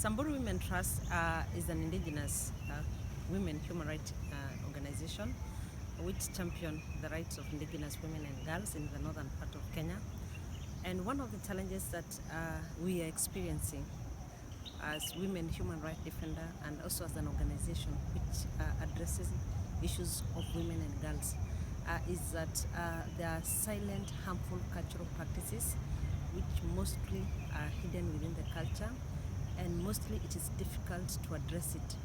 Samburu WomenTrust is an Indigenous women human rights organization which champion the rights of Indigenous women and girls in the northern part of Kenya. And one of the challenges that we are experiencing as women human rights defender and also as an organization which addresses issues of women and girls is that there are silent, harmful cultural practices which mostly are hidden within the culture, and mostly it is difficult to address it.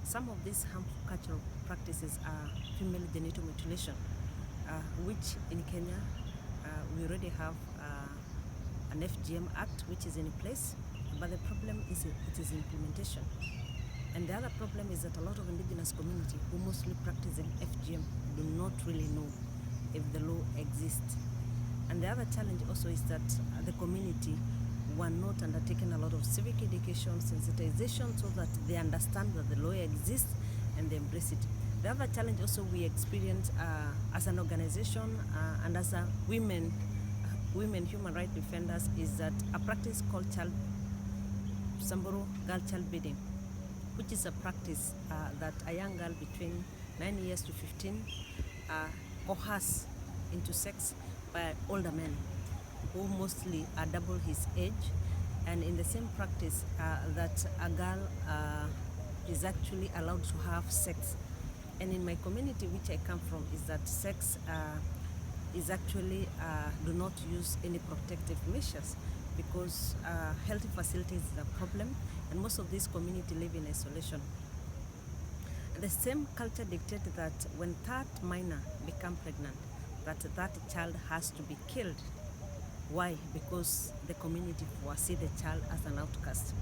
Some of these harmful cultural practices are female genital mutilation, which in Kenya we already have an FGM Act which is in place, but the problem is it is implementation. And the other problem is that a lot of indigenous community who mostly practicing FGM do not really know if the law exists. And the other challenge also is that the community were not undertaking a lot of civic education, sensitization, so that they understand that the law exists and they embrace it. The other challenge also we experience as an organization and as a women human rights defenders is that a practice called Samburu girl child beating, which is a practice that a young girl between 9 years to 15 coerced into sex by older men who mostly are double his age, and in the same practice that a girl is actually allowed to have sex. And in my community which I come from is that sex is actually do not use any protective measures because healthy facilities is a problem, and most of this community live in isolation. The same culture dictates that when that minor become pregnant, that child has to be killed. Why? Because the community foresee the child as an outcast.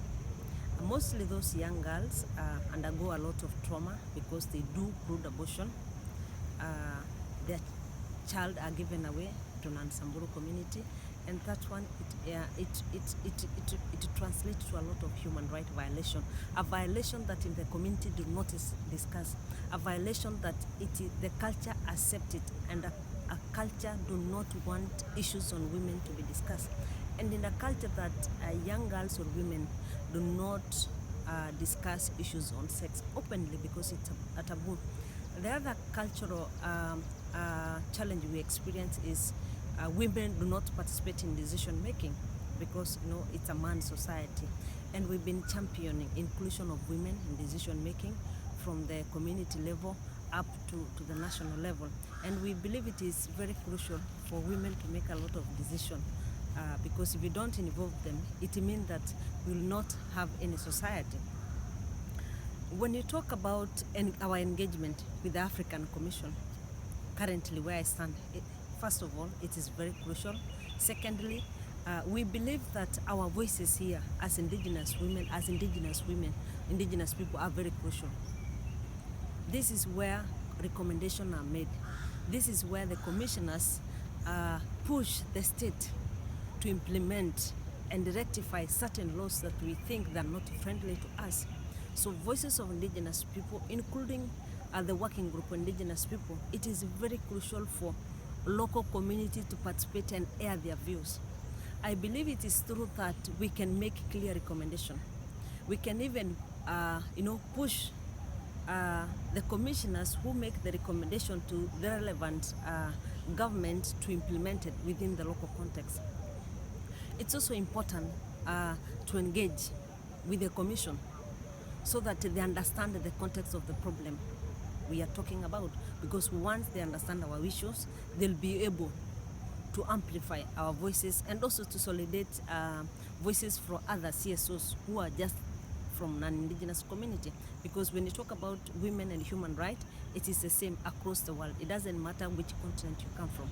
Mostly those young girls undergo a lot of trauma because they do crude abortion. Their child are given away to non-Samburu community, and that one it translates to a lot of human rights violation. A violation that in the community do not discuss. A violation that the culture accept it, and a culture do not want issues on women to be discussed. And in a culture that young girls or women do not discuss issues on sex openly because it's a taboo. The other cultural challenge we experience is women do not participate in decision making because it's a man's society, and we've been championing inclusion of women in decision making from the community level up to the national level, and we believe it is very crucial for women to make a lot of decisions because if we don't involve them, it means that we will not have any society. When you talk about our engagement with the African Commission, currently where I stand, first of all, it is very crucial. Secondly, we believe that our voices here as indigenous women, indigenous people are very crucial. This is where recommendations are made. This is where the commissioners push the state to implement and rectify certain laws that we think that are not friendly to us. So voices of indigenous people, including the working group of indigenous people, it is very crucial for local community to participate and air their views. I believe it is through that we can make clear recommendation. We can even push the commissioners who make the recommendation to the relevant government to implement it within the local context. It's also important to engage with the commission so that they understand the context of the problem we are talking about, because once they understand our issues, they'll be able to amplify our voices and also to solidate voices from other CSOs who are just from non-indigenous community. Because when you talk about women and human rights, it is the same across the world. It doesn't matter which continent you come from.